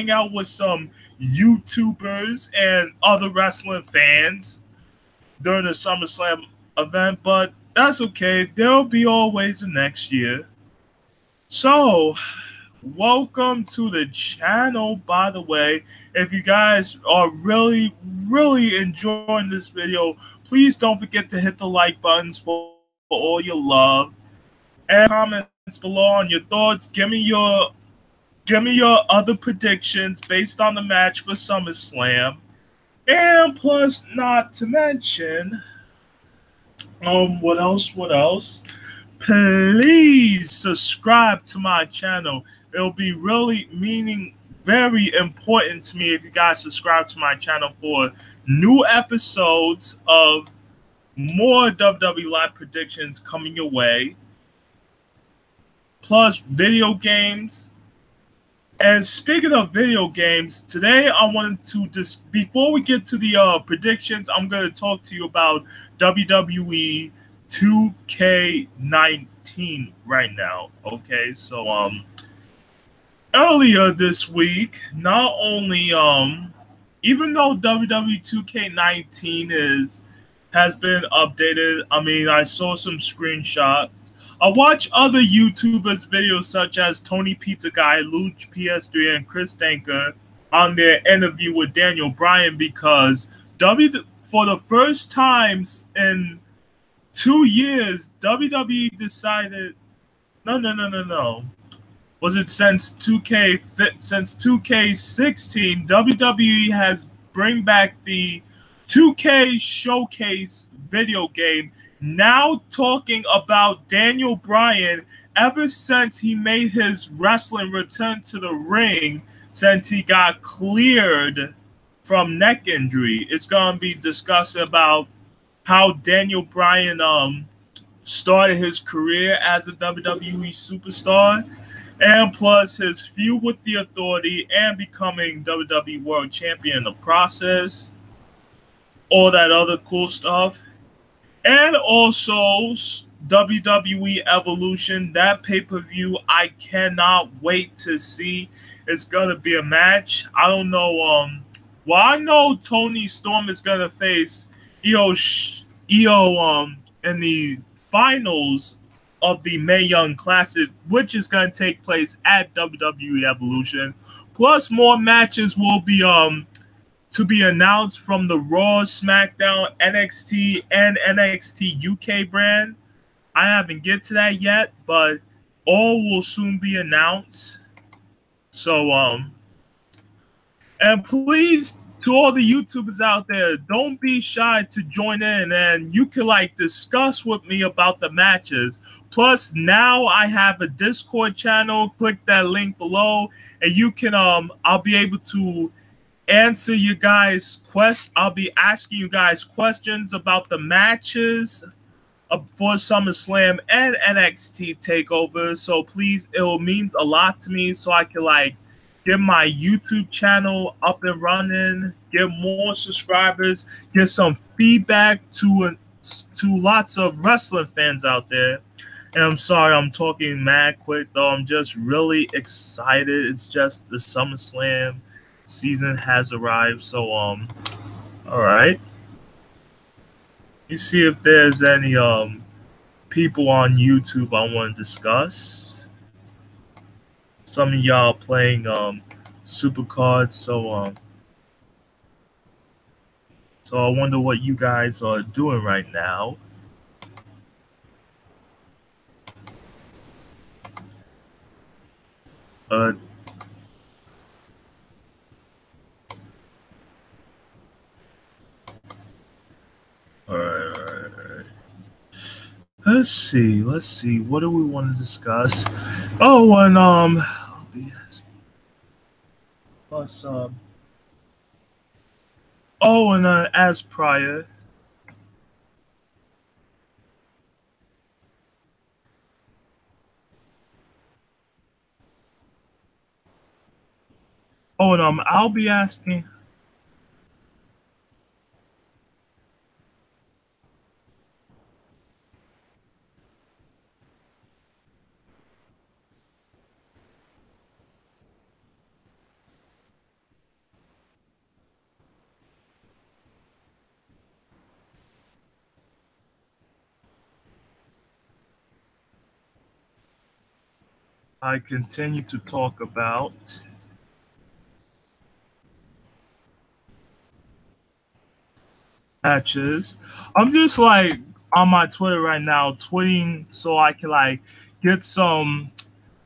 hang out with some YouTubers and other wrestling fans during the SummerSlam event, but that's okay. There'll be always the next year. So, welcome to the channel, by the way. If you guys are really enjoying this video, please don't forget to hit the like buttons for all your love. And comments below on your thoughts. Give me your other predictions based on the match for SummerSlam. And plus, not to mention, what else? Please subscribe to my channel. It'll be very important to me if you guys subscribe to my channel for new episodes of more WWE Live predictions coming your way, plus video games. And speaking of video games, today I wanted to just, before we get to the predictions, I'm going to talk to you about WWE 2K19 right now. Okay, so earlier this week, not only even though WWE 2K19 has been updated, I mean, I saw some screenshots. I watch other YouTubers' videos such as Tony Pizza Guy, Luch PS3, and Chris Danker on their interview with Daniel Bryan because for the first time in 2 years, WWE decided no. Was it since 2K16, WWE has bring back the 2K Showcase video game, now talking about Daniel Bryan ever since he made his wrestling return to the ring since he got cleared from neck injury. It's going to be discussing about how Daniel Bryan started his career as a WWE superstar, and plus his feud with the Authority and becoming WWE World Champion in the process. All that other cool stuff. And also WWE Evolution, that pay-per-view I cannot wait to see. It's gonna be a match. I don't know, well, I know Tony Storm is gonna face Io in the finals of the Mae Young Classic, which is gonna take place at WWE Evolution. Plus more matches will be to be announced from the Raw, SmackDown, NXT, and NXT UK brand. I haven't get to that yet, but all will soon be announced. So, and please, to all the YouTubers out there, don't be shy to join in, and you can like discuss with me about the matches. Plus, now I have a Discord channel. Click that link below, and you can I'll be able to answer you guys I'll be asking you guys questions about the matches for SummerSlam and NXT Takeover. So please, it means a lot to me so I can like get my YouTube channel up and running, get more subscribers, get some feedback to lots of wrestling fans out there. And I'm sorry I'm talking mad quick though. I'm just really excited. It's just the SummerSlam season has arrived. So all right, you see if there's any people on YouTube I want to discuss. Some of y'all playing super cards, so I wonder what you guys are doing right now. All right. Let's see. What do we want to discuss? Oh, and plus as prior. Oh, and I'll be asking. I continue to talk about matches. I'm just like on my Twitter right now, tweeting so I can like get some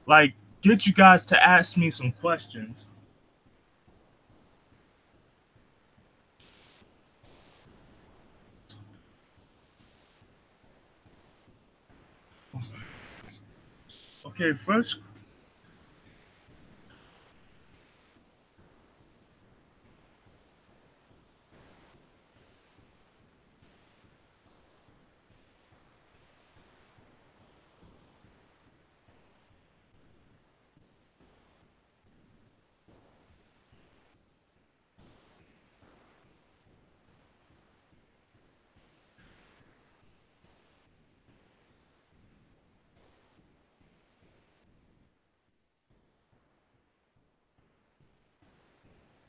like get you guys to ask me some questions. Okay, first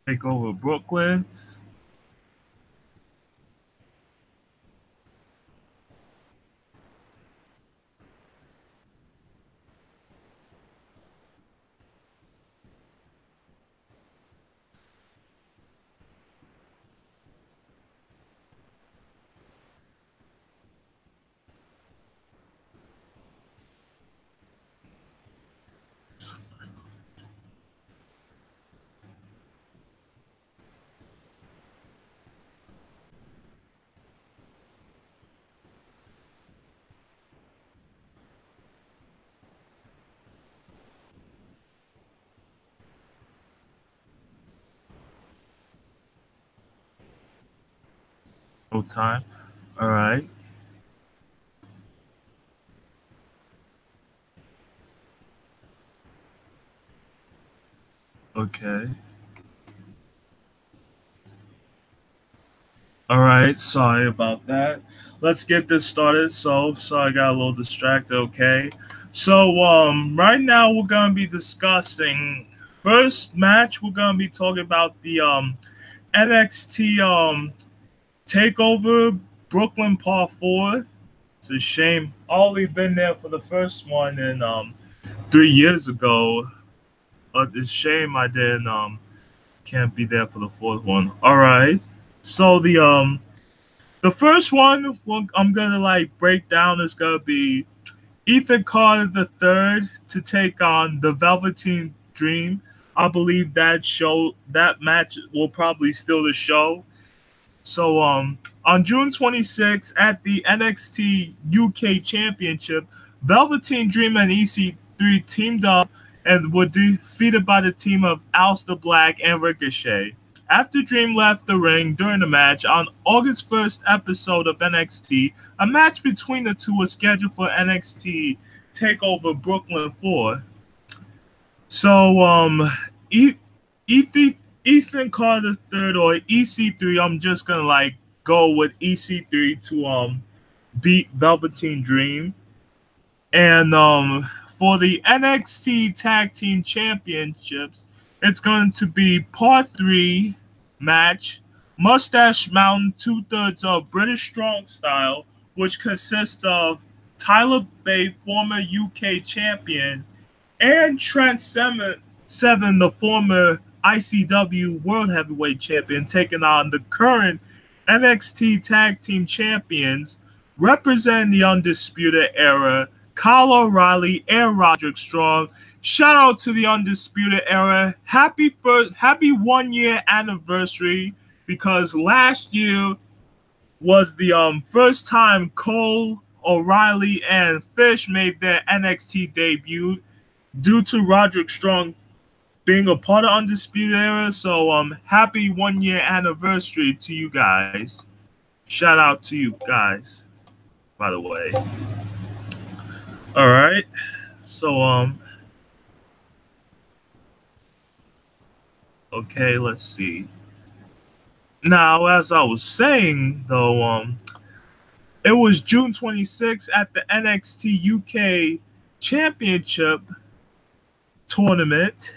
Takeover Brooklyn. No time. All right. Okay. All right, sorry about that. Let's get this started. So sorry, I got a little distracted. Okay, so right now we're gonna be discussing first match. We're gonna be talking about the NXT Takeover Brooklyn Part Four. It's a shame. I only been there for the first one and 3 years ago. It's a shame I didn't can't be there for the fourth one. All right, so the first one I'm gonna like break down is gonna be Ethan Carter the third to take on the Velveteen Dream. I believe that match will probably steal the show. So on June 26th at the NXT UK Championship, Velveteen Dream and EC3 teamed up and were defeated by the team of Aleister Black and Ricochet. After Dream left the ring during the match on August 1st episode of NXT, a match between the two was scheduled for NXT Takeover Brooklyn 4. So E- Ethan Carter third or EC3, I'm just gonna like go with EC3 to beat Velveteen Dream. And for the NXT Tag Team Championships, it's going to be Part 3 match. Mustache Mountain, two-thirds of British Strong Style, which consists of Tyler Bate, former UK champion, and Trent Seven, the former ICW World Heavyweight Champion, taking on the current NXT Tag Team Champions, representing the Undisputed Era, Kyle O'Reilly and Roderick Strong. Shout out to the Undisputed Era. Happy 1 year anniversary, because last year was the first time Cole, O'Reilly, and Fish made their NXT debut due to Roderick Strong being a part of Undisputed Era. So happy 1 year anniversary to you guys. Shout out to you guys, by the way. All right. So okay, let's see. Now, as I was saying though, it was June 26th at the NXT UK Championship tournament.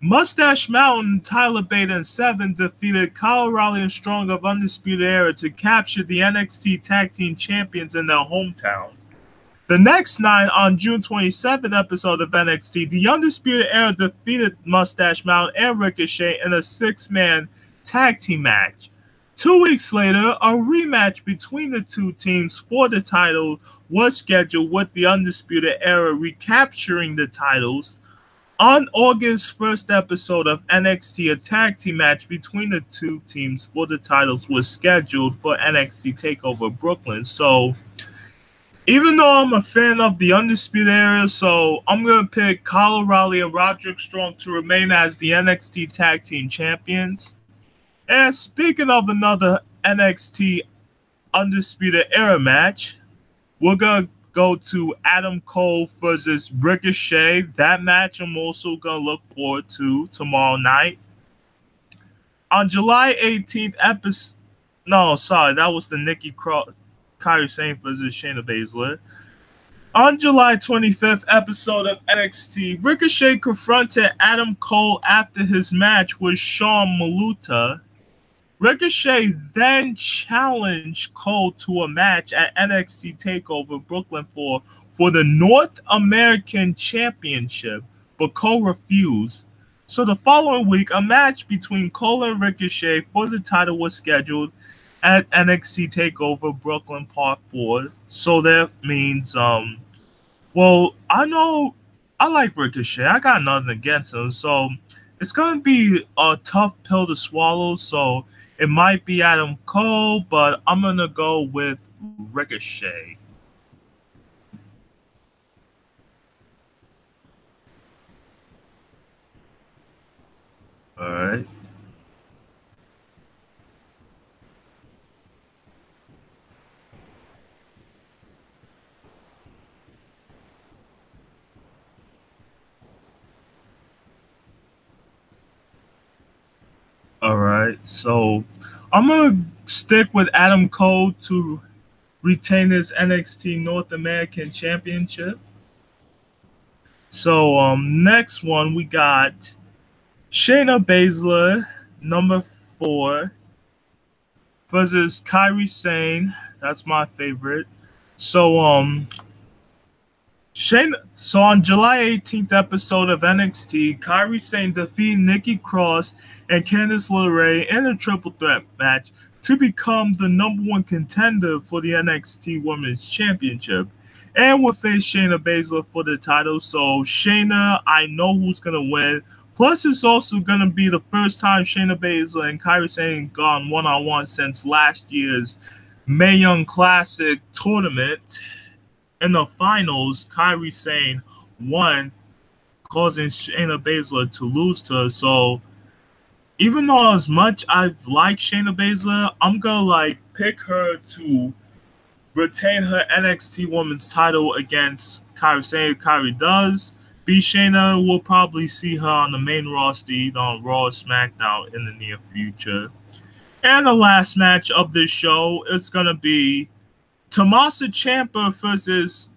Mustache Mountain, Tyler Bate, and Seven defeated Kyle O'Reilly and Strong of Undisputed Era to capture the NXT Tag Team Champions in their hometown. The next night, on June 27th episode of NXT, the Undisputed Era defeated Mustache Mountain and Ricochet in a six-man tag team match. 2 weeks later, a rematch between the two teams for the title was scheduled, with the Undisputed Era recapturing the titles. On August 1st episode of NXT, a tag team match between the two teams for the titles was scheduled for NXT Takeover Brooklyn. So, even though I'm a fan of the Undisputed Era, so I'm going to pick Kyle O'Reilly and Roderick Strong to remain as the NXT Tag Team Champions. And speaking of another NXT Undisputed Era match, we're going to go to Adam Cole versus Ricochet. That match I'm also going to look forward to tomorrow night. On July 18th episode... No, sorry, that was the Nikki Cross... Kairi Sane versus Shayna Baszler. On July 25th episode of NXT, Ricochet confronted Adam Cole after his match with Sean Maluta. Ricochet then challenged Cole to a match at NXT TakeOver Brooklyn for the North American Championship, but Cole refused. So the following week, a match between Cole and Ricochet for the title was scheduled at NXT TakeOver Brooklyn Part 4. So that means, well, I know I like Ricochet. I got nothing against him. So it's going to be a tough pill to swallow. So it might be Adam Cole, but I'm going to go with Ricochet. All right. All right, so I'm going to stick with Adam Cole to retain his NXT North American Championship. So next one, we got Shayna Baszler, number 4, versus Kairi Sane. That's my favorite. So So on July 18th episode of NXT, Kairi Sane defeated Nikki Cross and Candice LeRae in a triple threat match to become the number 1 contender for the NXT Women's Championship, and will face Shayna Baszler for the title. So Shayna, I know who's going to win. Plus, it's also going to be the first time Shayna Baszler and Kairi Sane gone one-on-one since last year's Mae Young Classic tournament. In the finals, Kairi Sane won, causing Shayna Baszler to lose to her. So, even though as much I've liked Shayna Baszler, I'm going to pick her to retain her NXT Women's title against Kairi Sane. If Kairi does beat Shayna, we'll probably see her on the main roster, either on Raw or SmackDown in the near future. And the last match of this show is going to be Tommaso Ciampa versus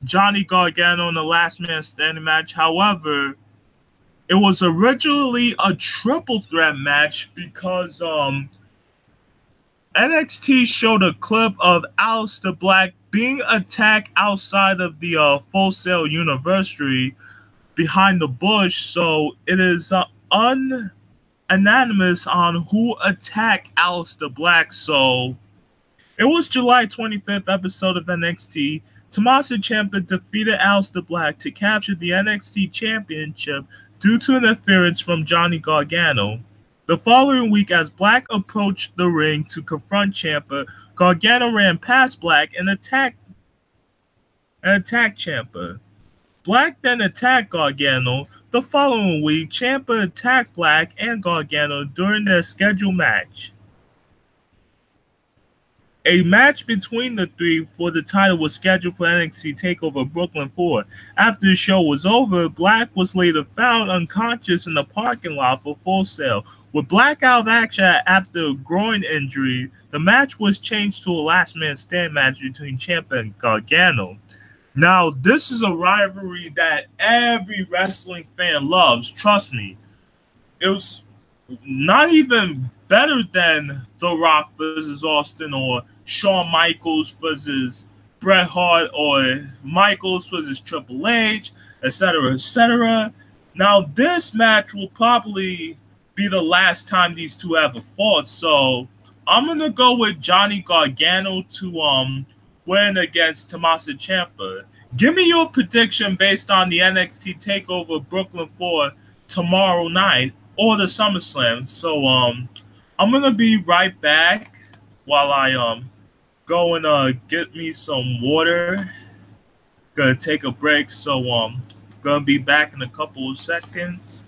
Johnny Gargano in the last man standing match. However, it was originally a triple threat match because NXT showed a clip of Aleister Black being attacked outside of the Full Sail University behind the bush. So it is unanimous on who attacked Aleister Black. So it was July 25th episode of NXT. Tommaso Ciampa defeated Aleister Black to capture the NXT Championship due to interference from Johnny Gargano. The following week, as Black approached the ring to confront Ciampa, Gargano ran past Black and attacked Ciampa. Black then attacked Gargano. The following week, Ciampa attacked Black and Gargano during their scheduled match. A match between the three for the title was scheduled for NXT TakeOver Brooklyn 4. After the show was over, Black was later found unconscious in the parking lot for Full Sail. With Black out of action after a groin injury, the match was changed to a last man stand match between Ciampa and Gargano. Now, this is a rivalry that every wrestling fan loves. Trust me. It was not even better than The Rock versus Austin or Shawn Michaels versus Bret Hart or Michaels versus Triple H, etc., etc. Now, this match will probably be the last time these two ever fought, so I'm gonna go with Johnny Gargano to win against Tommaso Ciampa. Give me your prediction based on the NXT Takeover Brooklyn for tomorrow night or the SummerSlam. So I'm gonna be right back while I go and get me some water. Gonna take a break, so gonna be back in a couple of seconds.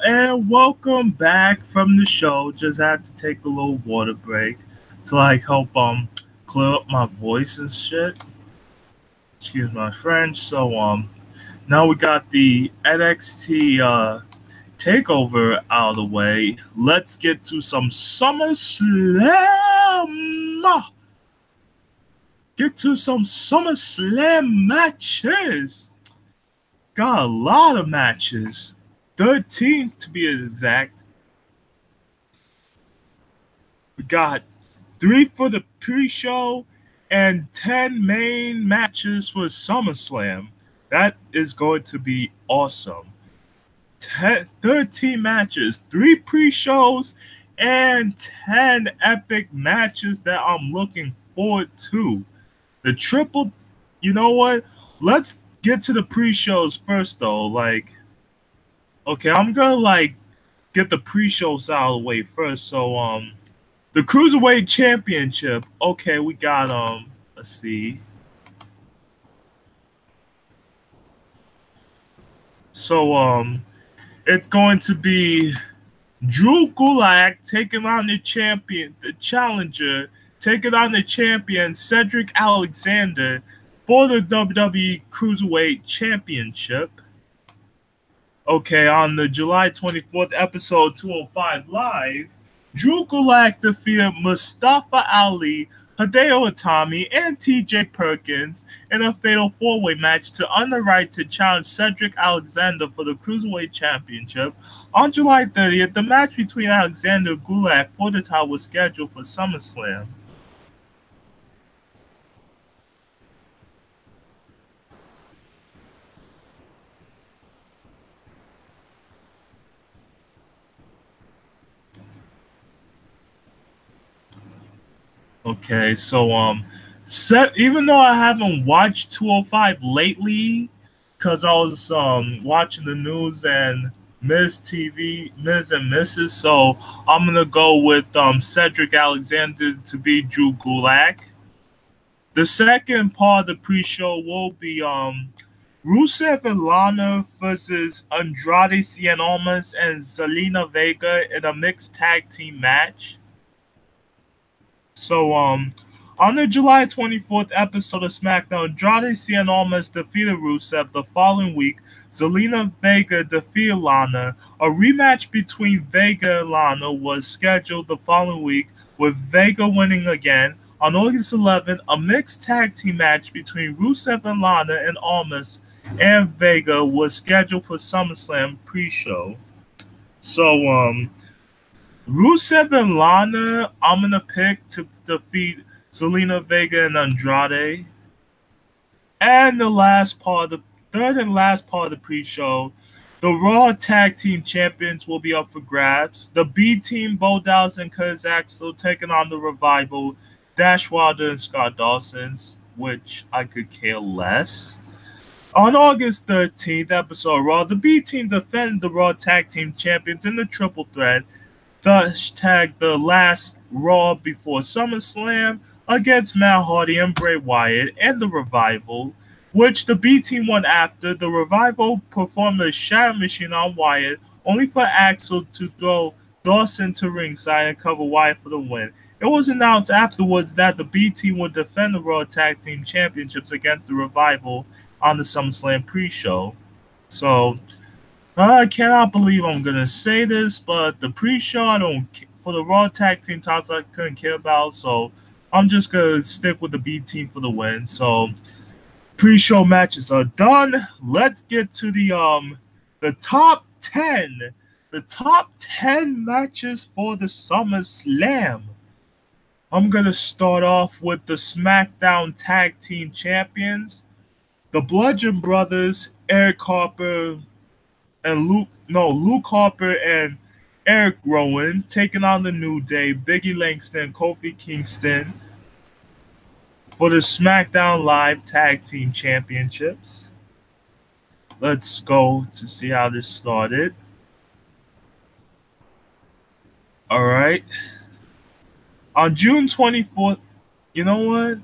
And welcome back from the show. Just had to take a little water break to like help clear up my voice and shit. Excuse my French. So now we got the NXT Takeover out of the way. Let's get to some SummerSlam. Get to some SummerSlam matches. Got a lot of matches. 13 to be exact. We got 3 for the pre-show and 10 main matches for SummerSlam. That is going to be awesome. 13 matches, 3 pre-shows, and 10 epic matches that I'm looking forward to. The triple, you know what? Let's get to the pre-shows first, though. Like, okay, I'm gonna get the pre-shows out of the way first. So, the Cruiserweight Championship. Okay, we got let's see. So, it's going to be Drew Gulak taking on the challenger, taking on the champion Cedric Alexander for the WWE Cruiserweight Championship. Okay, on the July 24th episode 205 Live, Drew Gulak defeated Mustafa Ali, Hideo Itami, and T.J. Perkins in a fatal four-way match to earn the right to challenge Cedric Alexander for the Cruiserweight Championship. On July 30th, the match between Alexander and Gulak for the title was scheduled for SummerSlam. Okay, so even though I haven't watched 205 lately, because I was watching the news and Miz and Mrs. So I'm gonna go with Cedric Alexander to be Drew Gulak. The second part of the pre-show will be Rusev and Lana versus Andrade Cien Almas and Zelina Vega in a mixed tag team match. So, on the July 24th episode of SmackDown, Andrade Cien Almas defeated Rusev. The following week, Zelina Vega defeated Lana. A rematch between Vega and Lana was scheduled the following week, with Vega winning again. On August 11th, a mixed tag team match between Rusev and Lana and Almas and Vega was scheduled for SummerSlam pre-show. So, Rusev and Lana, I'm going to pick to defeat Zelina Vega and Andrade. And the third and last part of the pre-show, the Raw Tag Team Champions will be up for grabs. The B Team, Bo Dallas and Curtis Axel, taking on the Revival, Dash Wilder and Scott Dawson's, which I could care less. On August 13th episode of Raw, the B Team defended the Raw Tag Team Champions in the triple threat. The last Raw before SummerSlam against Matt Hardy and Bray Wyatt and the Revival, which the B Team won after. The Revival performed a Shadow Machine on Wyatt, only for Axel to throw Dawson to ringside and cover Wyatt for the win. It was announced afterwards that the B Team would defend the Raw Tag Team Championships against the Revival on the SummerSlam pre-show. So, I cannot believe I'm gonna say this, but the pre-show for the Raw Tag Team titles I couldn't care about, so I'm just gonna stick with the B Team for the win. So pre-show matches are done. Let's get to the top 10. The top 10 matches for the SummerSlam. I'm gonna start off with the SmackDown Tag Team Champions, the Bludgeon Brothers, Eric Harper and Luke Harper and Eric Rowan, taking on the New Day, Biggie Langston, Kofi Kingston, for the SmackDown Live Tag Team Championships. Let's go to see how this started. All right. On June 24th, you know what?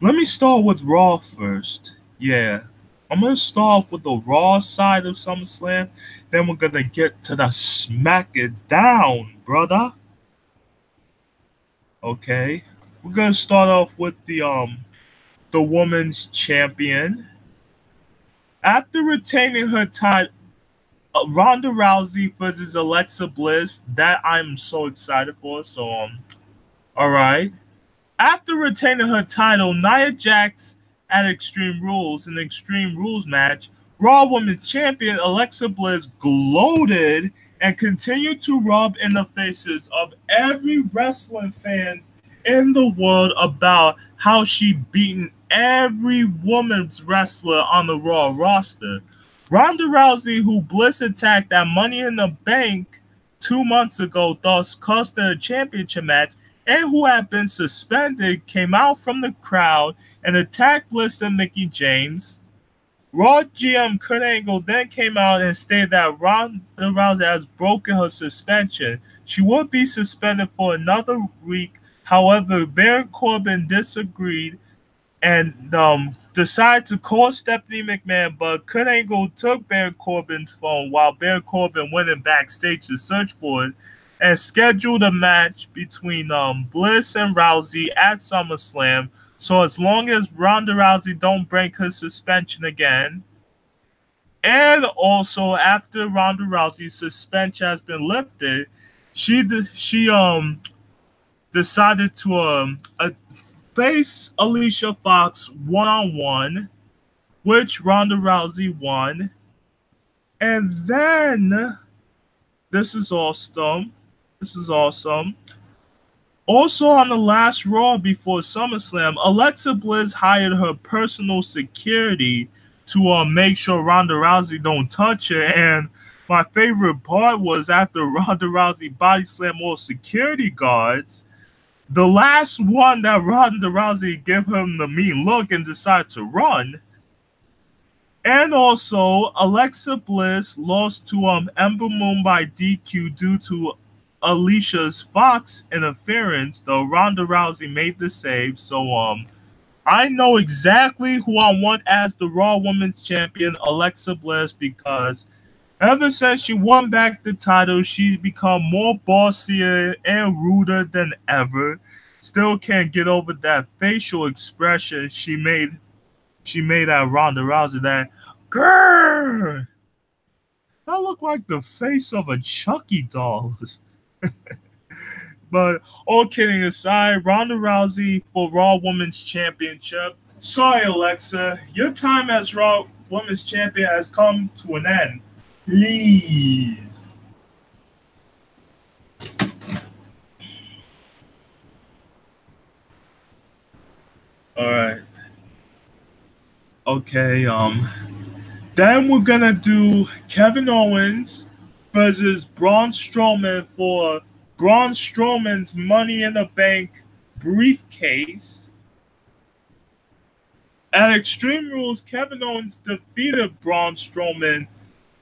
Let me start with Raw first. Yeah. I'm going to start off with the Raw side of SummerSlam. Then we're going to get to the Smack It Down, brother. Okay. We're going to start off with the women's champion. After retaining her title, Ronda Rousey versus Alexa Bliss. That I'm so excited for. So, all right. After retaining her title, Nia Jax at Extreme Rules, an Extreme Rules match, Raw Women's Champion Alexa Bliss gloated and continued to rub in the faces of every wrestling fans in the world about how she beaten every women's wrestler on the Raw roster. Ronda Rousey, who Bliss attacked at Money in the Bank 2 months ago, thus cost her a championship match, and who had been suspended, came out from the crowd and attacked Bliss and Mickie James. Raw GM Kurt Angle then came out and stated that Ronda Rousey has broken her suspension. She would be suspended for another week. However, Baron Corbin disagreed and decided to call Stephanie McMahon, but Kurt Angle took Baron Corbin's phone while Baron Corbin went in backstage to search for it and scheduled a match between Bliss and Rousey at SummerSlam. So as long as Ronda Rousey don't break her suspension again, and also after Ronda Rousey's suspension has been lifted, she decided to face Alicia Fox one-on-one, which Ronda Rousey won. And then, this is awesome. This is awesome. Also on the last Raw before SummerSlam, Alexa Bliss hired her personal security to make sure Ronda Rousey don't touch her. And my favorite part was after Ronda Rousey body slammed all security guards, the last one that Ronda Rousey gave him the mean look and decided to run. And also, Alexa Bliss lost to Ember Moon by DQ due to Alicia's Fox interference, though Ronda Rousey made the save. So I know exactly who I want as the Raw Women's Champion, Alexa Bliss, because ever since she won back the title, she's become more bossier and ruder than ever. Still can't get over that facial expression she made at Ronda Rousey. That girl, that looked like the face of a Chucky doll. But all kidding aside, Ronda Rousey for Raw Women's Championship. Sorry, Alexa, your time as Raw Women's Champion has come to an end. Please. All right. Okay. Then we're gonna do Kevin Owens versus Braun Strowman for Braun Strowman's Money in the Bank briefcase. At Extreme Rules, Kevin Owens defeated Braun Strowman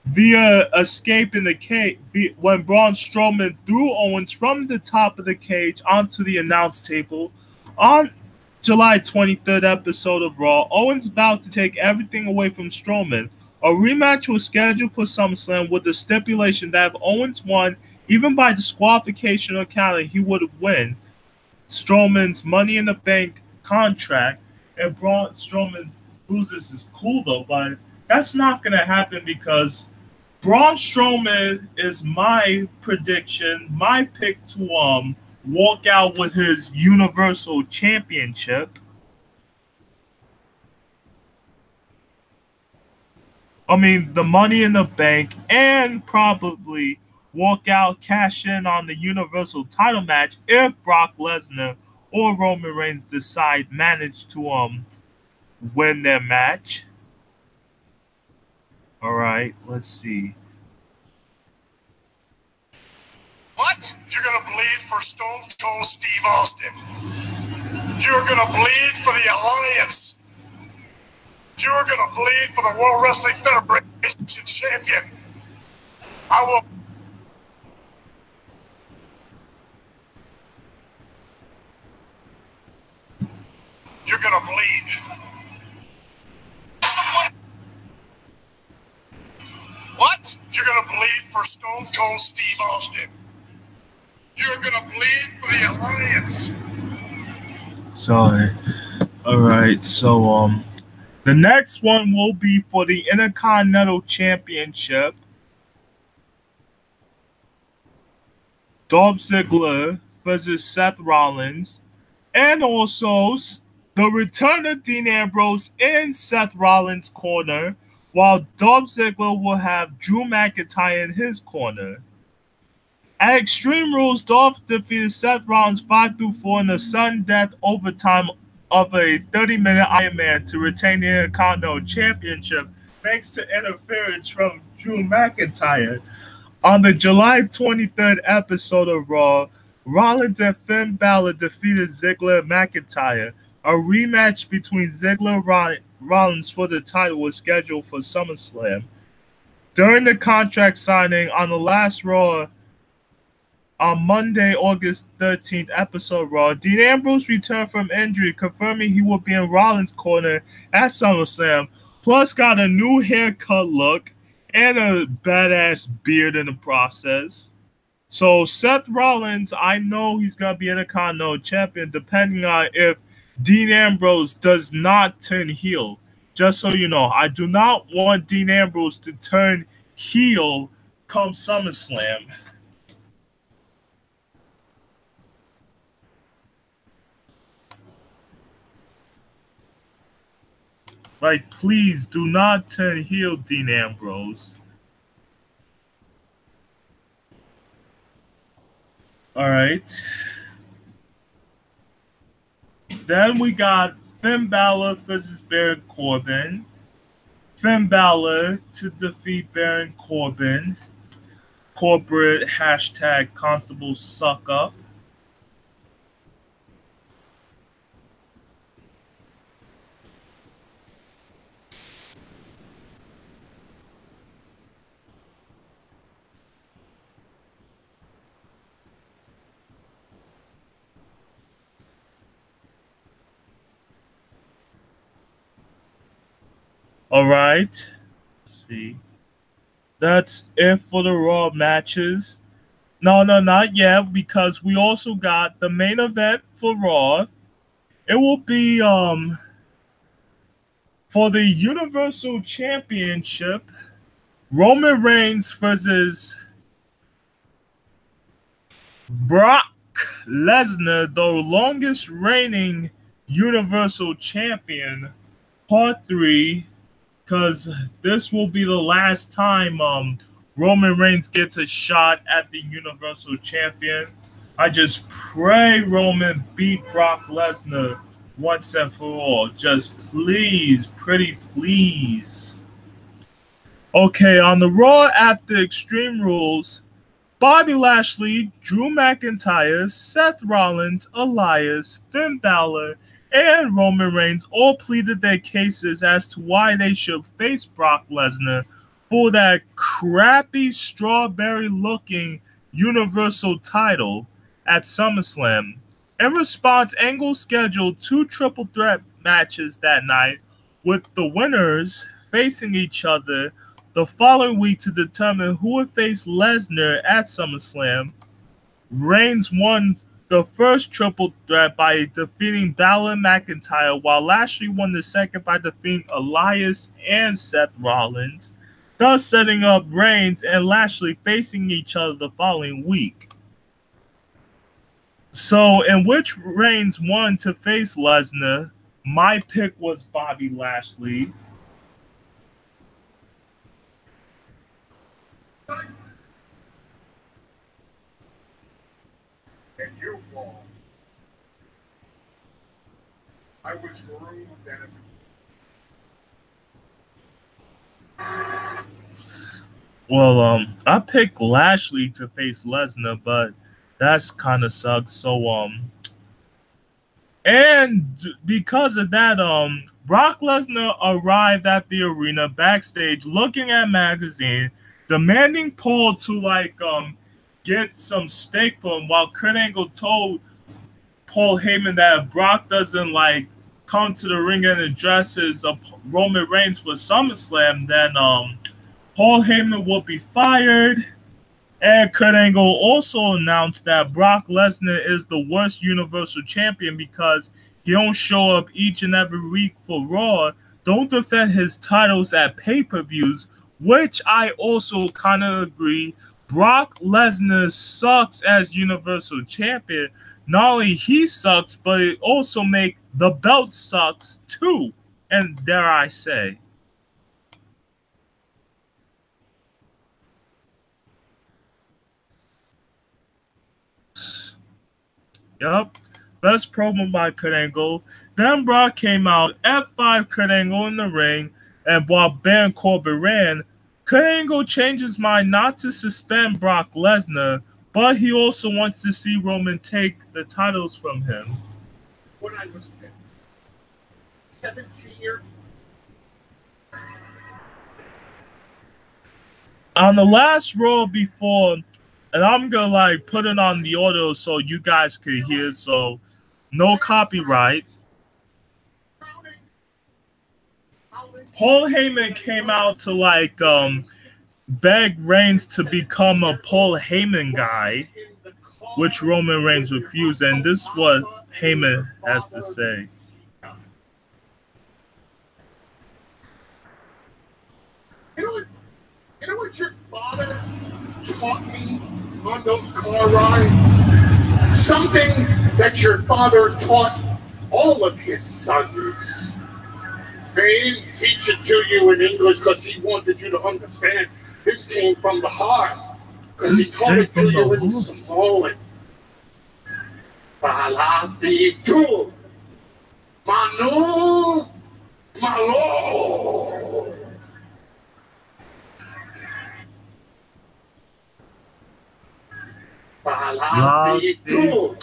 via escape in the cage when Braun Strowman threw Owens from the top of the cage onto the announce table. On July 23rd episode of Raw, Owens vowed to take everything away from Strowman. A rematch was scheduled for SummerSlam with the stipulation that if Owens won, even by disqualification or counter, he would win Strowman's Money in the Bank contract. And Braun Strowman loses is cool though, but that's not going to happen because Braun Strowman is my prediction, my pick to walk out with his Universal Championship. I mean, the Money in the Bank, and probably walk out, cash in on the Universal title match if Brock Lesnar or Roman Reigns manage to win their match. All right, let's see. What? You're gonna bleed for Stone Cold Steve Austin. You're gonna bleed for the Alliance. You're gonna bleed for the World Wrestling Federation champion. I will. You're gonna bleed. What? You're gonna bleed for Stone Cold Steve Austin. You're gonna bleed for the Alliance. Sorry. All right. So the next one will be for the Intercontinental Championship. Dolph Ziggler versus Seth Rollins, and also the return of Dean Ambrose in Seth Rollins' corner, while Dolph Ziggler will have Drew McIntyre in his corner. At Extreme Rules, Dolph defeated Seth Rollins 5-4 in the sudden death overtime of a 30-minute Iron Man to retain the Intercontinental Championship thanks to interference from Drew McIntyre. On the July 23rd episode of Raw, Rollins and Finn Balor defeated Ziggler and McIntyre. A rematch between Ziggler and Rollins for the title was scheduled for SummerSlam. During the contract signing on the last Raw, on Monday, August 13th episode of Raw, Dean Ambrose returned from injury, confirming he will be in Rollins' corner at SummerSlam, plus got a new haircut look and a badass beard in the process. So Seth Rollins, I know he's going to be Intercontinental Champion depending on if Dean Ambrose does not turn heel. Just so you know, I do not want Dean Ambrose to turn heel come SummerSlam. Like, please do not turn heel, Dean Ambrose. All right. Then we got Finn Balor versus Baron Corbin. Finn Balor to defeat Baron Corbin. Corporate hashtag Constable suck up. All right. Let's see. That's it for the Raw matches. No, not yet, because we also got the main event for Raw. It will be for the Universal Championship, Roman Reigns versus Brock Lesnar, the longest reigning Universal Champion, Part 3, because this will be the last time Roman Reigns gets a shot at the Universal Champion. I just pray Roman beat Brock Lesnar once and for all. Just please, pretty please. Okay, on the Raw after Extreme Rules, Bobby Lashley, Drew McIntyre, Seth Rollins, Elias, Finn Balor, and Roman Reigns all pleaded their cases as to why they should face Brock Lesnar for that crappy strawberry-looking Universal title at SummerSlam. In response, Angle scheduled 2 triple threat matches that night, with the winners facing each other the following week to determine who would face Lesnar at SummerSlam. Reigns won the first triple threat by defeating Balor and McIntyre, while Lashley won the second by defeating Elias and Seth Rollins, thus setting up Reigns and Lashley facing each other the following week. So, in which Reigns won to face Lesnar, my pick was Bobby Lashley. And you're wrong. I was groomed and Well, I picked Lashley to face Lesnar, but that's kind of sucks. So, and because of that, Brock Lesnar arrived at the arena backstage looking at magazine, demanding Paul to get some steak for him, while Kurt Angle told Paul Heyman that if Brock doesn't come to the ring and addresses Roman Reigns for SummerSlam, then Paul Heyman will be fired. And Kurt Angle also announced that Brock Lesnar is the worst Universal Champion because he don't show up each and every week for Raw, don't defend his titles at pay-per-views, which I also kind of agree. Brock Lesnar sucks as Universal Champion. Not only he sucks, but it also make the belt sucks too. And dare I say. Yup. Best promo by Kurt Angle. Then Brock came out, F5 Kurt Angle in the ring, and while Baron Corbin ran, Kurt Angle changed his mind not to suspend Brock Lesnar, but he also wants to see Roman take the titles from him. when I was 17 years. On the last Raw before, and I'm gonna put it on the audio so you guys can hear, so no copyright. Paul Heyman came out to beg Reigns to become a Paul Heyman guy, which Roman Reigns refused, and this is what Heyman has to say. You know what your father taught me on those car rides? Something that your father taught all of his sons. They didn't teach it to you in English because he wanted you to understand. This came from the heart. Because he taught it to you in Samoan. Palafitu. Manu. Malo. Palafitu.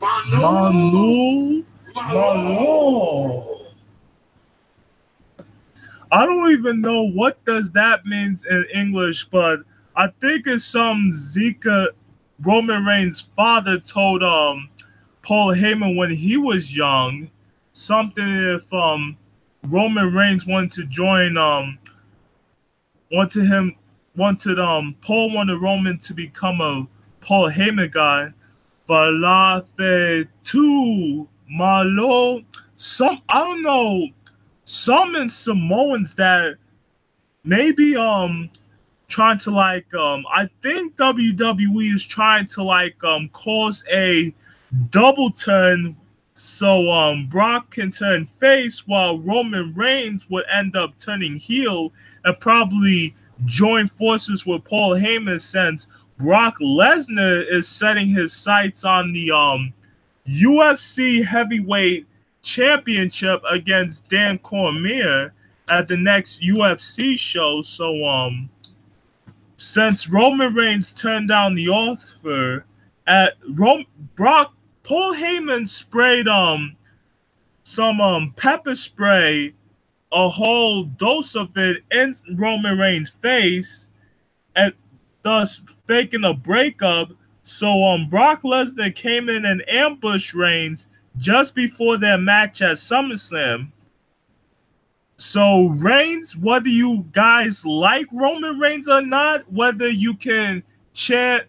Manu. Malo. I don't even know what does that means in English, but I think it's some Zika Roman Reigns' father told Paul Heyman when he was young, something if Roman Reigns wanted to join Paul wanted Roman to become a Paul Heyman guy. Falafe tu malo. I don't know. Some in Samoans that maybe trying to like I think WWE is trying to like cause a double turn so Brock can turn face while Roman Reigns would end up turning heel and probably join forces with Paul Heyman since Brock Lesnar is setting his sights on the UFC heavyweight championship against Dan Cormier at the next UFC show. So since Roman Reigns turned down the offer at Paul Heyman sprayed some pepper spray, a whole dose of it in Roman Reigns' face, and thus faking a breakup. So Brock Lesnar came in and ambushed Reigns just before their match at SummerSlam. So Reigns, whether you guys like Roman Reigns or not, whether you can chant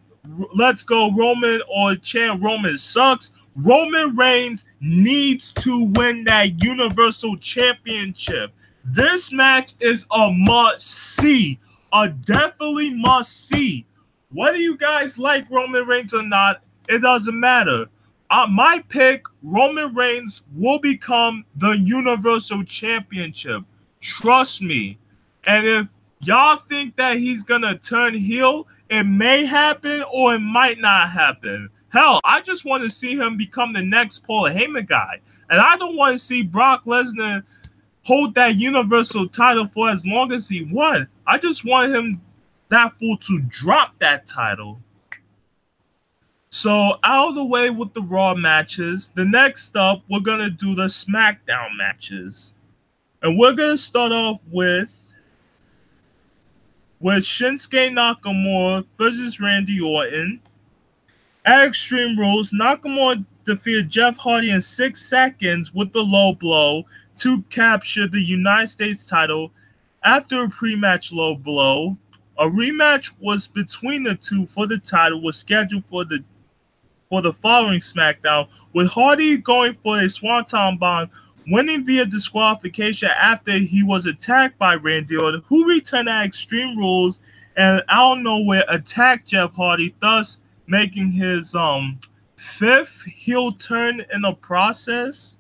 "Let's go Roman" or chant "Roman sucks," Roman Reigns needs to win that Universal Championship. This match is a must-see, a definitely must-see. Whether you guys like Roman Reigns or not, it doesn't matter. My pick, Roman Reigns will become the Universal Championship. Trust me. And if y'all think that he's going to turn heel, it may happen or it might not happen. Hell, I just want to see him become the next Paul Heyman guy. And I don't want to see Brock Lesnar hold that Universal title for as long as he won. I just want him, that fool, to drop that title. So out of the way with the Raw matches, the next up, we're going to do the SmackDown matches. And we're going to start off with Shinsuke Nakamura versus Randy Orton. At Extreme Rules, Nakamura defeated Jeff Hardy in 6 seconds with the low blow to capture the United States title after a pre-match low blow. A rematch was between the two for the title was scheduled for the following SmackDown, with Hardy going for a Swanton Bomb, winning via disqualification after he was attacked by Randy Orton, who returned at Extreme Rules and out of nowhere attacked Jeff Hardy, thus making his 5th heel turn in the process.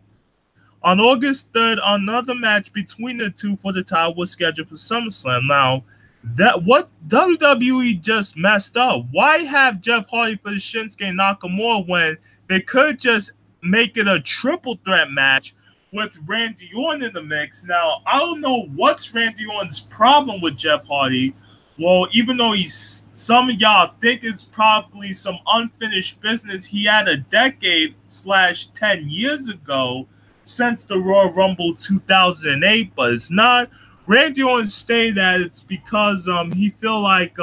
On August 3rd, another match between the two for the title was scheduled for SummerSlam. Now, that what WWE just messed up. Why have Jeff Hardy for Shinsuke Nakamura when they could just make it a triple threat match with Randy Orton in the mix? Now, I don't know what's Randy Orton's problem with Jeff Hardy. Well, even though some of y'all think it's probably some unfinished business he had a decade/10 years ago since the Royal Rumble 2008, but it's not. Randy Orton stated that it's because he feel like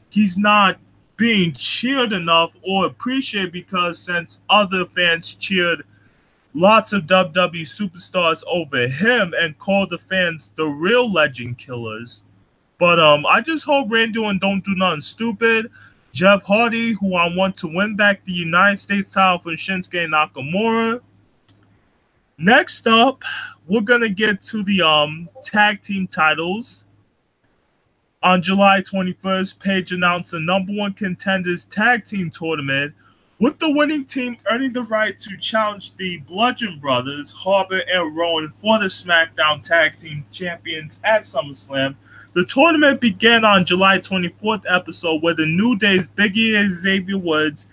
he's not being cheered enough or appreciated because since other fans cheered lots of WWE superstars over him and called the fans the real legend killers. But I just hope Randy Orton don't do nothing stupid. Jeff Hardy, who I want to win back the United States title from Shinsuke Nakamura. Next up, we're going to get to the tag team titles. On July 21st, Paige announced the #1 contenders tag team tournament with the winning team earning the right to challenge the Bludgeon Brothers, Harper and Rowan, for the SmackDown Tag Team Champions at SummerSlam. The tournament began on July 24th episode where the New Day's Big E, Xavier Woods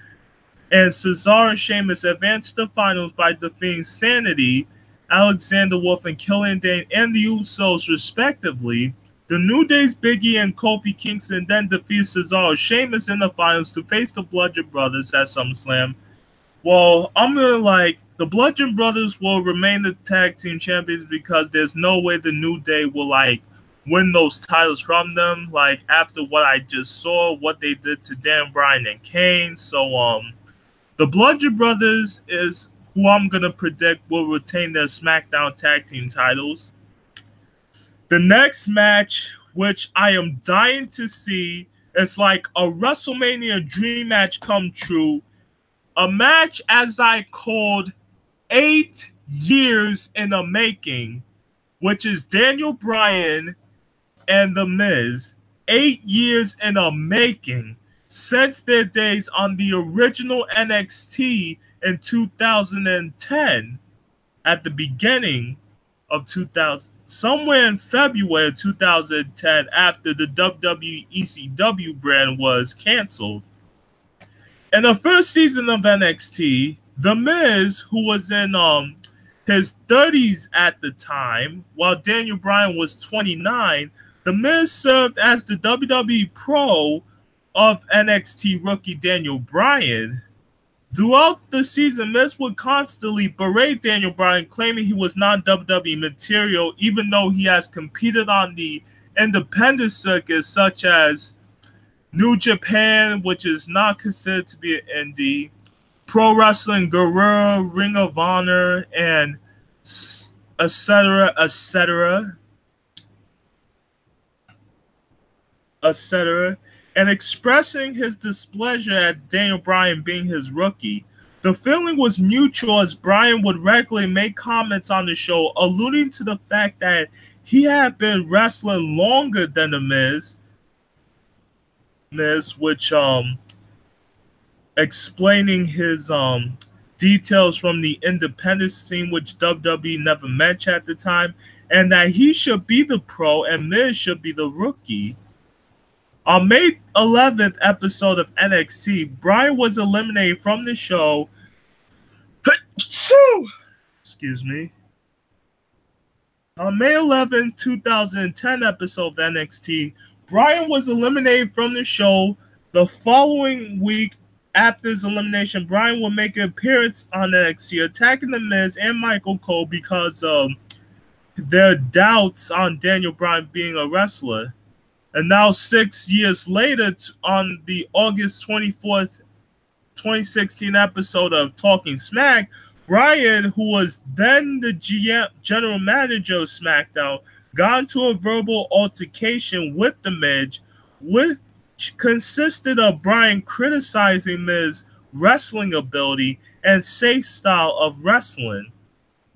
and Cesaro and Sheamus advanced to the finals by defeating Sanity, Alexander Wolf, and Killian Dane and the Usos respectively. The New Day's Big E and Kofi Kingston then defeated Cesaro and Sheamus in the finals to face the Bludgeon Brothers at SummerSlam. Well, I'm gonna the Bludgeon Brothers will remain the tag team champions because there's no way the New Day will win those titles from them. After what I just saw, what they did to Dan Bryan and Kane. So the Bludgeon Brothers is who I'm gonna predict will retain their SmackDown tag team titles. The next match, which I am dying to see, is like a WrestleMania dream match come true. A match as I called 8 years in the making, which is Daniel Bryan and The Miz. 8 years in the making since their days on the original NXT in 2010, at the beginning of 2000. Somewhere in February of 2010, after the WWE ECW brand was canceled. In the first season of NXT, The Miz, who was in his 30s at the time, while Daniel Bryan was 29, The Miz served as the WWE Pro of NXT rookie Daniel Bryan. Throughout the season, Miz would constantly berate Daniel Bryan, claiming he was not WWE material, even though he has competed on the independent circuit, such as New Japan, which is not considered to be an indie, Pro Wrestling Guerrilla, Ring of Honor, and etc., etc., etc., and expressing his displeasure at Daniel Bryan being his rookie. The feeling was mutual as Bryan would regularly make comments on the show alluding to the fact that he had been wrestling longer than The Miz, which explaining his details from the independent scene, which WWE never mentioned at the time, and that he should be the pro and Miz should be the rookie. On May 11th episode of NXT, Bryan was eliminated from the show. Excuse me. On May 11, 2010 episode of NXT, Bryan was eliminated from the show. The following week after his elimination, Bryan will make an appearance on NXT, attacking The Miz and Michael Cole because of their doubts on Daniel Bryan being a wrestler. And now 6 years later, on the August 24th, 2016 episode of Talking Smack, Bryan, who was then the general manager of SmackDown, got into a verbal altercation with The Miz, which consisted of Bryan criticizing Miz's wrestling ability and safe style of wrestling.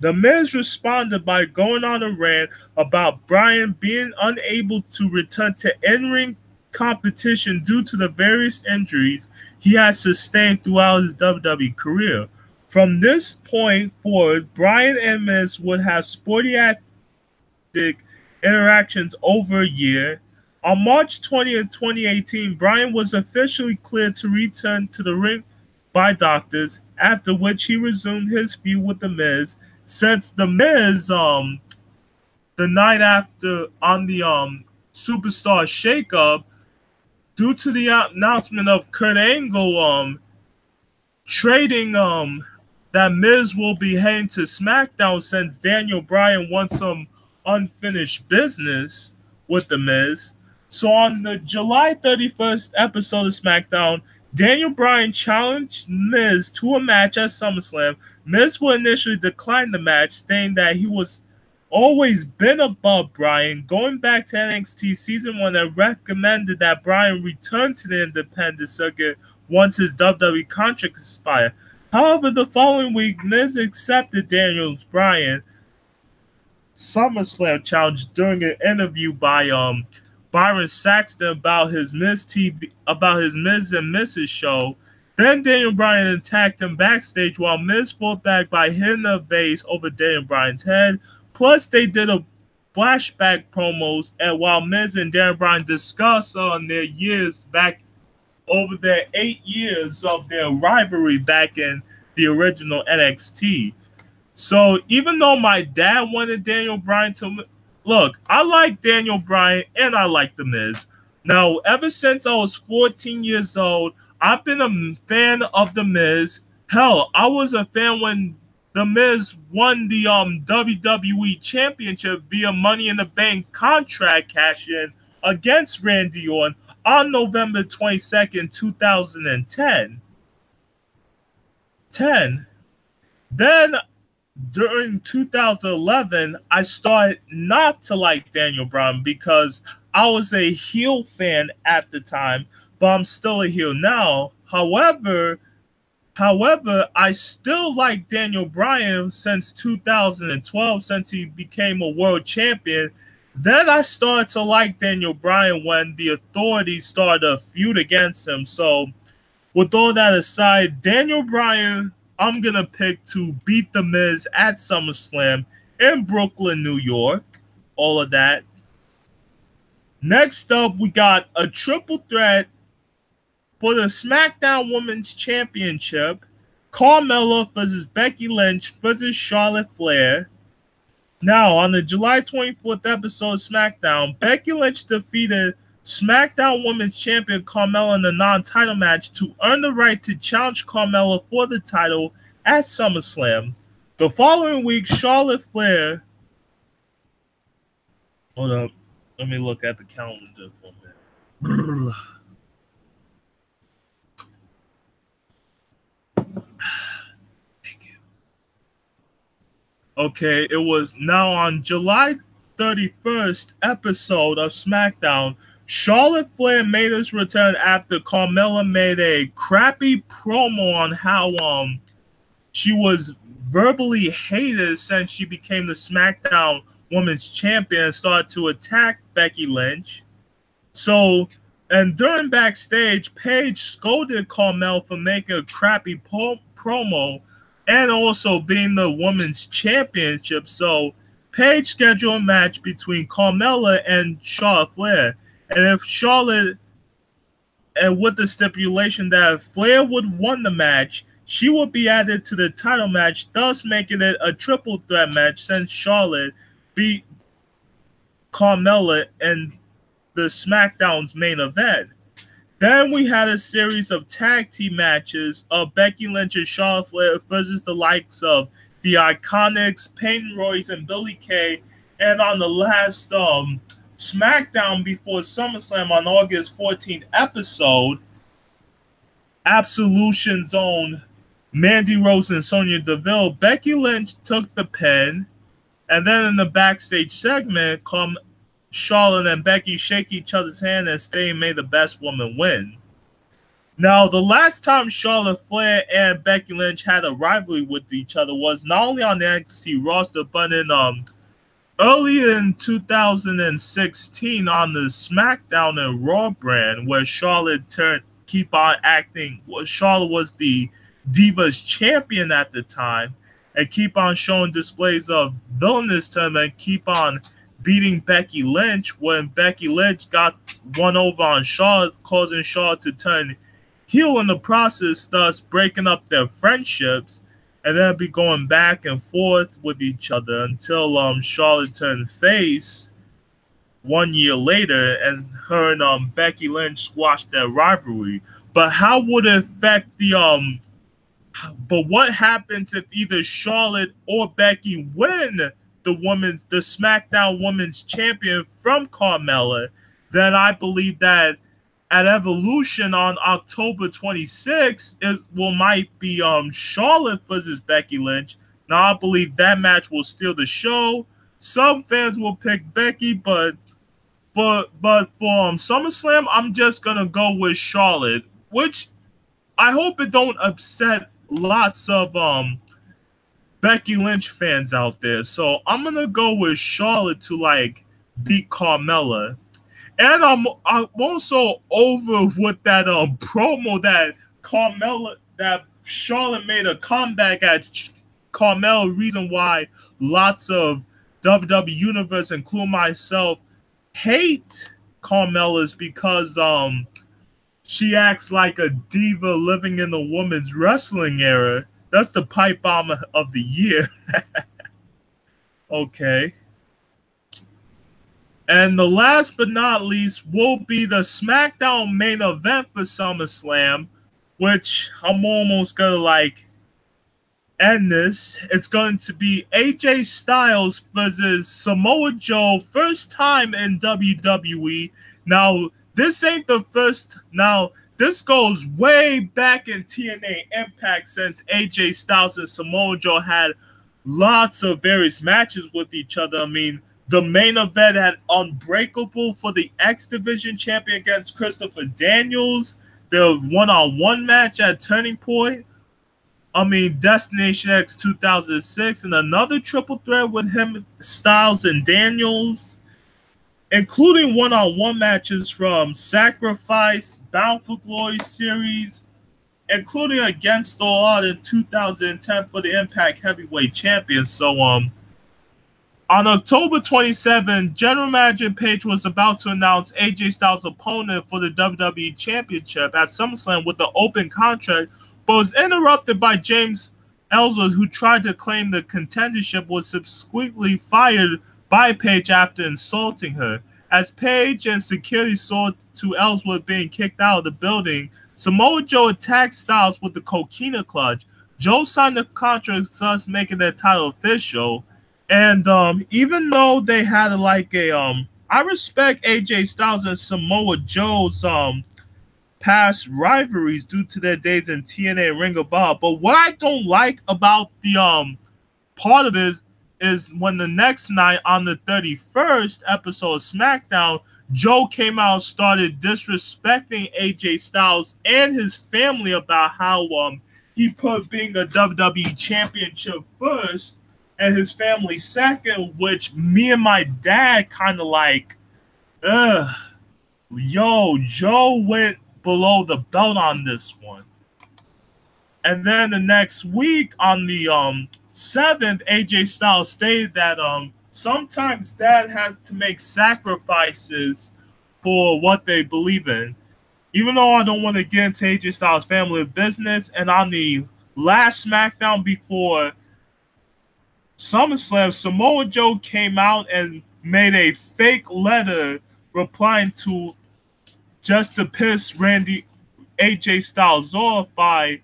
The Miz responded by going on a rant about Bryan being unable to return to in-ring competition due to the various injuries he has sustained throughout his WWE career. From this point forward, Bryan and Miz would have sporadic interactions over a year. On March 20th, 2018, Bryan was officially cleared to return to the ring by doctors, after which he resumed his feud with The Miz. Since The Miz, the night after on the Superstar Shakeup, due to the announcement of Kurt Angle trading that Miz will be heading to SmackDown since Daniel Bryan wants some unfinished business with The Miz. So on the July 31st episode of SmackDown, Daniel Bryan challenged Miz to a match at SummerSlam. Miz would initially decline the match, stating that he was always been above Bryan. Going back to NXT Season 1, and recommended that Bryan return to the independent circuit once his WWE contract expired. However, the following week, Miz accepted Daniel Bryan SummerSlam challenge during an interview by Byron Saxton about his Miz and Mrs. show. Then Daniel Bryan attacked him backstage while Miz fought back by hitting a vase over Daniel Bryan's head. Plus, they did a flashback promos, and while Miz and Daniel Bryan discuss on their years back over their 8 years of their rivalry back in the original NXT. So even though my dad wanted Daniel Bryan to look, I like Daniel Bryan and I like The Miz. Now, ever since I was 14 years old, I've been a fan of The Miz. Hell, I was a fan when The Miz won the WWE Championship via Money in the Bank contract cash-in against Randy Orton on November 22nd, 2010. Then, during 2011, I started not to like Daniel Bryan because I was a heel fan at the time, but I'm still a heel now. However, I still like Daniel Bryan since 2012, since he became a world champion. Then I started to like Daniel Bryan when the Authority started a feud against him. So, with all that aside, Daniel Bryan, I'm going to pick to beat The Miz at SummerSlam in Brooklyn, New York. All of that. Next up, we got a triple threat for the SmackDown Women's Championship. Carmella versus Becky Lynch versus Charlotte Flair. Now, on the July 24th episode of SmackDown, Becky Lynch defeated SmackDown Women's Champion Carmella in a non-title match to earn the right to challenge Carmella for the title at SummerSlam. The following week, Charlotte Flair... Hold up. Let me look at the calendar for a minute. Okay, it was now on July 31st episode of SmackDown. Charlotte Flair made his return after Carmella made a crappy promo on how she was verbally hated since she became the SmackDown Women's Champion and started to attack Becky Lynch. So, and during backstage, Paige scolded Carmella for making a crappy promo and also being the Women's Championship. So, Paige scheduled a match between Carmella and Charlotte Flair. And if Charlotte, and with the stipulation that if Flair would win the match, she would be added to the title match, thus making it a triple threat match since Charlotte beat Carmella in the SmackDown's main event. Then we had a series of tag team matches of Becky Lynch and Charlotte Flair versus the likes of the Iconics, Peyton Royce, and Billie Kay. And on the last SmackDown before SummerSlam on August 14th episode, Absolution's own Mandy Rose and Sonya Deville, Becky Lynch took the pin. And then in the backstage segment, Charlotte and Becky shake each other's hand and stay and may the best woman win. Now, the last time Charlotte Flair and Becky Lynch had a rivalry with each other was not only on the NXT roster, but in early in 2016 on the SmackDown and Raw brand, where Charlotte keep on acting. Well, Charlotte was the Divas champion at the time, and keep on showing displays of villainous term and keep on beating Becky Lynch when Becky Lynch got one over on Charlotte, causing Charlotte to turn heel in the process, thus breaking up their friendships, and then be going back and forth with each other until Charlotte turned face 1 year later, and her and Becky Lynch squashed their rivalry. But how would it affect the But what happens if either Charlotte or Becky win the SmackDown Women's Champion from Carmella? Then I believe that at Evolution on October 26th, might be Charlotte versus Becky Lynch. Now I believe that match will steal the show. Some fans will pick Becky, but for SummerSlam, I'm just gonna go with Charlotte, which I hope it don't upset lots of Becky Lynch fans out there. So I'm gonna go with Charlotte to beat Carmella. And I'm also over with that promo that Carmella, that Charlotte made a comeback at Carmella. Reason why lots of WWE Universe, including myself, hate Carmella is because she acts like a diva living in the women's wrestling era. That's the pipe bomb of the year. Okay. And the last but not least will be the SmackDown main event for SummerSlam, which I'm almost gonna like end this. It's going to be AJ Styles versus Samoa Joe, first time in WWE. Now, this ain't the first. Now, this goes way back in TNA Impact, since AJ Styles and Samoa Joe had lots of various matches with each other. I mean, the main event had Unbreakable for the X Division champion against Christopher Daniels. The one-on-one match at Turning Point. I mean, Destination X 2006, and another triple threat with him, Styles, and Daniels, including one-on-one matches from Sacrifice, Bound for Glory series, including Against All Odds in 2010 for the Impact Heavyweight Champion. So, on October 27, General Manager Page was about to announce AJ Styles' opponent for the WWE Championship at SummerSlam with the open contract, but was interrupted by James Ellsworth, who tried to claim the contendership, was subsequently fired by Page after insulting her. As Page and security saw to Ellsworth being kicked out of the building, Samoa Joe attacked Styles with the Coquina Clutch. Joe signed the contract, thus making their title official. And even though they had like a I respect AJ Styles and Samoa Joe's past rivalries due to their days in TNA Ring of Honor, but what I don't like about the part of it is when the next night on the 31st episode of SmackDown, Joe came out and started disrespecting AJ Styles and his family about how he put being a WWE championship first and his family second, which me and my dad kind of like, yo, Joe went below the belt on this one. And then the next week on the 7th, AJ Styles stated that sometimes dad had to make sacrifices for what they believe in. Even though I don't want to get into AJ Styles' family business, and on the last SmackDown before SummerSlam, Samoa Joe came out and made a fake letter replying to just to piss AJ Styles off by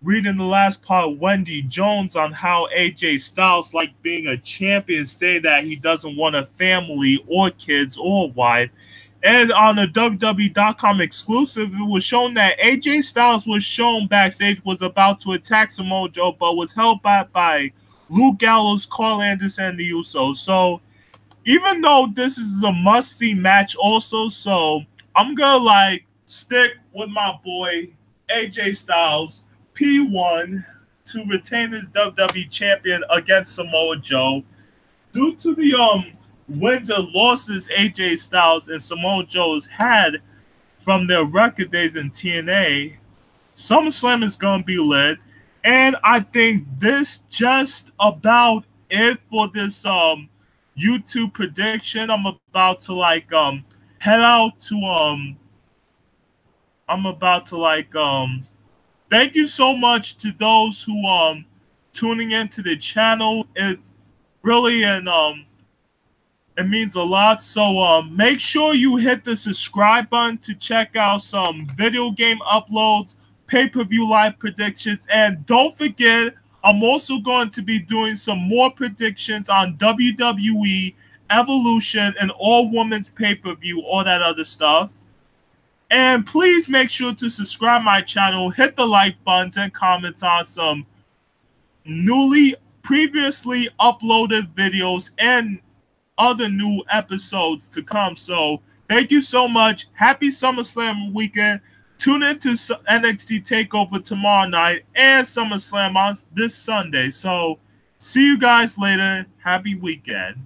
reading the last part of Wendy Jones on how AJ Styles, like being a champion, stated that he doesn't want a family or kids or wife. And on a WWE.com exclusive, it was shown that AJ Styles was shown backstage was about to attack Samoa Joe, but was held back by Luke Gallows, Carl Anderson, and the Usos. So even though this is a must-see match also, so I'm going to like stick with my boy AJ Styles, P1, to retain his WWE champion against Samoa Joe. Due to the wins and losses AJ Styles and Samoa Joe's had from their record days in TNA, SummerSlam is going to be lit. And I think this just about it for this YouTube prediction. I'm about to like head out to thank you so much to those who tuning into the channel. It's really it means a lot. So make sure you hit the subscribe button to check out some video game uploads, pay-per-view live predictions, and don't forget, I'm also going to be doing some more predictions on WWE, Evolution, and all women's pay-per-view, all that other stuff. And please make sure to subscribe my channel, hit the like buttons, and comments on some previously uploaded videos and other new episodes to come. So thank you so much. Happy SummerSlam weekend. Tune in to NXT Takeover tomorrow night and SummerSlam on this Sunday. So see you guys later. Happy weekend.